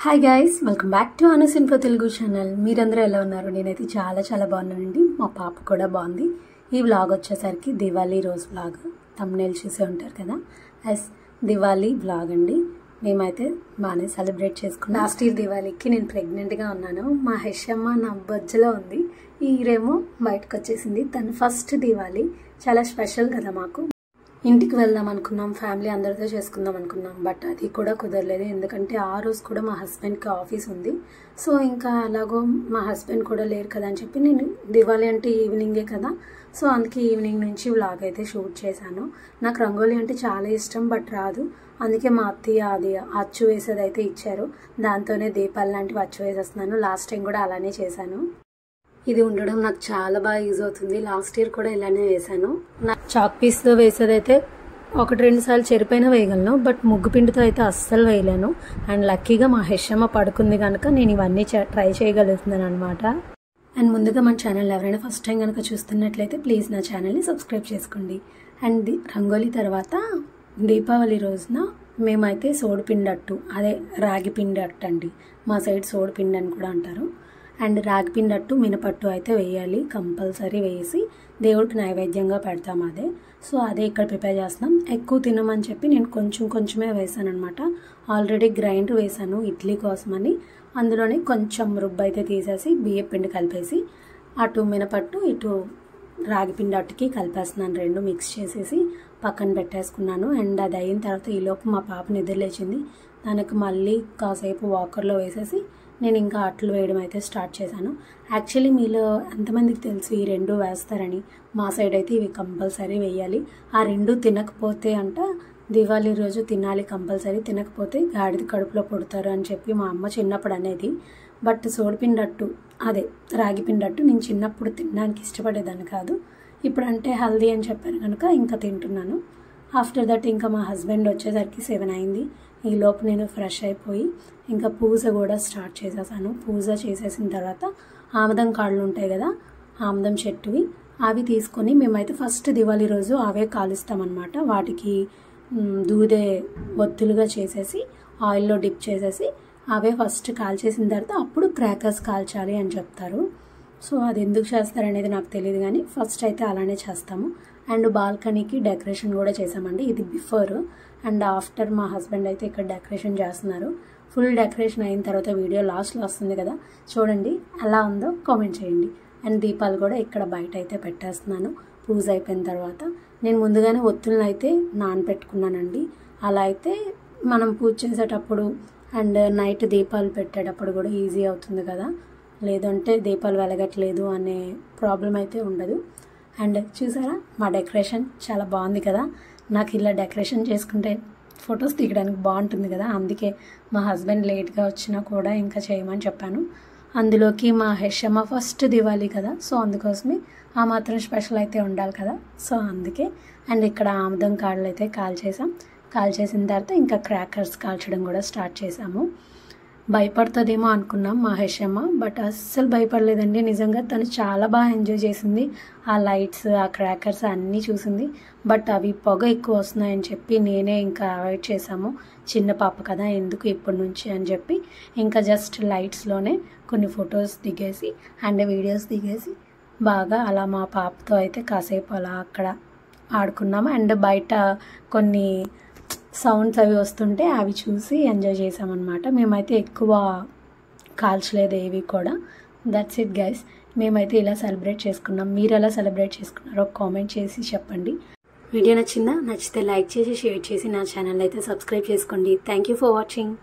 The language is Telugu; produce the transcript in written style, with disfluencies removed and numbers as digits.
Hi guys, welcome back to Anas info Telugu channel. మీరందరూ ఎలా ఉన్నారు? నేనైతే చాలా బాగున్నానండి. మా పాప కూడా బాగుంది. ఈ వ్లాగ్ వచ్చేసరికి దివాళీ రోజు వ్లాగ్. థంబ్నెయిల్ చూసే ఉంటారు కదా, దివాళీ వ్లాగ్ అండి. మేమైతే బాగానే సెలబ్రేట్ చేసుకున్నాం. లాస్ట్ ఇయర్ దివాళీకి నేను ప్రెగ్నెంట్గా ఉన్నాను. మా హెషమ్మ నా బొజ్జలో ఉంది. ఈ ఇయరేమో బయటకు వచ్చేసింది. తను ఫస్ట్ దివాళీ చాలా స్పెషల్ కదా మాకు. ఇంటికి వెళ్దాం అనుకున్నాం, ఫ్యామిలీ అందరితో చేసుకుందాం అనుకున్నాం. బట్ అది కూడా కుదరలేదు, ఎందుకంటే ఆ రోజు కూడా మా హస్బెండ్కి ఆఫీస్ ఉంది. సో ఇంకా అలాగో మా హస్బెండ్ కూడా లేరు కదా అని చెప్పి నేను దివాళీ అంటే ఈవినింగే కదా, సో అందుకే ఈవినింగ్ నుంచి వ్లాగ్ అయితే షూట్ చేశాను. నాకు రంగోలీ అంటే చాలా ఇష్టం, బట్ రాదు. అందుకే మా అత్తయ్య అది అచ్చు వేసేది అయితే ఇచ్చారు. దాంతోనే దీపాలు లాంటివి అచ్చు వేసేస్తున్నాను. లాస్ట్ టైం కూడా అలానే చేశాను. ఇది ఉండడం నాకు చాలా బాగా యూజ్ అవుతుంది. లాస్ట్ ఇయర్ కూడా ఇలానే వేసాను. నా చాక్ పీస్తో వేసేదైతే 1-2 సార్లు చెరిపోయినా వేయగలను, బట్ ముగ్గు పిండితో అయితే అస్సలు వేయలేను. అండ్ లక్కీగా మా హెషమ్మ పడుకుంది కనుక నేను ఇవన్నీ ట్రై చేయగలుగుతున్నాను అనమాట. అండ్ ముందుగా మన ఛానల్ ఎవరైనా ఫస్ట్ టైం కనుక చూస్తున్నట్లయితే ప్లీజ్ నా ఛానల్ని సబ్స్క్రైబ్ చేసుకోండి. అండ్ రంగోలీ తర్వాత దీపావళి రోజున మేమైతే సోడిపిండి అట్టు, అదే రాగి పిండి అట్టు అండి, మా సైడ్ సోడిపిండి అని కూడా అంటారు. అండ్ రాగిపిండి అట్టు మినపట్టు అయితే వేయాలి, కంపల్సరీ వేసి దేవుడికి నైవేద్యంగా పెడతాం అదే. సో అదే ఇక్కడ ప్రిపేర్ చేస్తున్నాం. ఎక్కువ తినమని చెప్పి నేను కొంచెమే వేసాను అనమాట. ఆల్రెడీ గ్రైండ్ వేసాను ఇడ్లీ కోసమని. అందులోనే కొంచెం రుబ్బు అయితే తీసేసి బియ్యం పిండి కలిపేసి అటు మినపట్టు ఇటు రాగిపిండి అట్టుకి కలిపేస్తున్నాను. రెండు మిక్స్ చేసేసి పక్కన పెట్టేసుకున్నాను. అండ్ అది అయిన తర్వాత ఈలోపు మా పాప నిద్ర లేచింది. దానికి మళ్ళీ కాసేపు వాకర్లో వేసేసి నేను ఇంకా అట్లు వేయడం అయితే స్టార్ట్ చేశాను. యాక్చువల్లీ మీలో ఎంతమందికి తెలుసు ఈ రెండు వేస్తారని? మా సైడ్ అయితే ఇవి కంపల్సరీ వేయాలి. ఆ రెండు తినకపోతే అంట దివాళీ రోజు తినాలి కంపల్సరీ, తినకపోతే గాడిద కడుపులో పుడతారు అని చెప్పి మా అమ్మ చిన్నప్పుడు అనేది. బట్ సోడిపిండట్టు, అదే రాగిపిండట్టు నేను చిన్నప్పుడు తినడానికి ఇష్టపడేదాన్ని కాదు. ఇప్పుడు అంటే హెల్దీ అని చెప్పాను కనుక ఇంకా తింటున్నాను. ఆఫ్టర్ దట్ ఇంకా మా హస్బెండ్ వచ్చేసరికి 7 అయింది. ఈలోపు నేను ఫ్రెష్ అయిపోయి ఇంకా పూజ కూడా స్టార్ట్ చేసేసాను. పూజ చేసేసిన తర్వాత ఆమదం కాళ్ళు ఉంటాయి కదా, ఆమదం చెట్టువి, అవి తీసుకొని మేమైతే ఫస్ట్ దివాళీ రోజు అవే కాలుస్తామన్నమాట. వాటికి దూదే ఒత్తులుగా చేసేసి ఆయిల్లో డిప్ చేసేసి అవే ఫస్ట్ కాల్చేసిన తర్వాత అప్పుడు క్రాకర్స్ కాల్చాలి అని చెప్తారు. సో అది ఎందుకు చేస్తారనేది నాకు తెలియదు, కానీ ఫస్ట్ అయితే అలానే చేస్తాము. అండ్ బాల్కనీకి డెకరేషన్ కూడా చేసామండి. ఇది బిఫోర్ అండ్ ఆఫ్టర్ మా హస్బెండ్ అయితే ఇక్కడ డెకరేషన్ చేస్తున్నారు. ఫుల్ డెకరేషన్ అయిన తర్వాత వీడియో లాస్ట్లో వస్తుంది కదా, చూడండి ఎలా ఉందో కామెంట్ చేయండి. అండ్ దీపాలు కూడా ఇక్కడ బయట అయితే పెట్టేస్తున్నాను. పూజ అయిపోయిన తర్వాత నేను ముందుగానే ఒత్తులను అయితే నానబెట్టుకున్నానండి. అలా అయితే మనం పూజ చేసేటప్పుడు అండ్ నైట్ దీపాలు పెట్టేటప్పుడు కూడా ఈజీ అవుతుంది కదా, లేదంటే దీపాలు వెలగట్లేదు అనే ప్రాబ్లం అయితే ఉండదు. అండ్ చూసారా మా డెకరేషన్ చాలా బాగుంది కదా. నాకు ఇలా డెకరేషన్ చేసుకుంటే ఫొటోస్ తీయడానికి బాగుంటుంది కదా, అందుకే మా హస్బెండ్ లేట్గా వచ్చినా కూడా ఇంకా చేయమని చెప్పాను. అందులోకి మా హెషమ్మ ఫస్ట్ దివాళీ కదా, సో అందుకోసమే ఆ మాత్రం స్పెషల్ అయితే ఉండాలి కదా, సో అందుకే. అండ్ ఇక్కడ ఆముదం కాళ్ళు అయితే కాల్చేసిన తర్వాత ఇంకా క్రాకర్స్ కాల్చడం కూడా స్టార్ట్ చేసాము. భయపడుతుందేమో అనుకున్నాం మా హెషమ్మ, బట్ అస్సలు భయపడలేదండి. నిజంగా తను చాలా బాగా ఎంజాయ్ చేసింది. ఆ లైట్స్, ఆ క్రాకర్స్ అన్నీ చూసింది. బట్ అవి పొగ ఎక్కువ వస్తున్నాయని చెప్పి నేనే ఇంకా అవాయిడ్ చేసాము. చిన్న పాప కదా, ఎందుకు ఇప్పటి నుంచి అని చెప్పి ఇంకా జస్ట్ లైట్స్లోనే కొన్ని ఫొటోస్ దిగేసి అండ్ వీడియోస్ దిగేసి బాగా అలా మా పాపతో అయితే కాసేపు అలా అక్కడ ఆడుకున్నాము. అండ్ బయట కొన్ని సౌండ్స్ అవి వస్తుంటే అవి చూసి ఎంజాయ్ చేసామన్నమాట. మేమైతే ఎక్కువ కాల్చలేదు ఏవి కూడా. దట్స్ ఇట్ గైస్, మేమైతే ఇలా సెలబ్రేట్ చేసుకున్నాం. మీరు ఎలా సెలబ్రేట్ చేసుకున్నారో కామెంట్ చేసి చెప్పండి. వీడియో నచ్చితే లైక్ చేసి షేర్ చేసి నా ఛానల్ అయితే సబ్స్క్రైబ్ చేసుకోండి. Thank you for watching.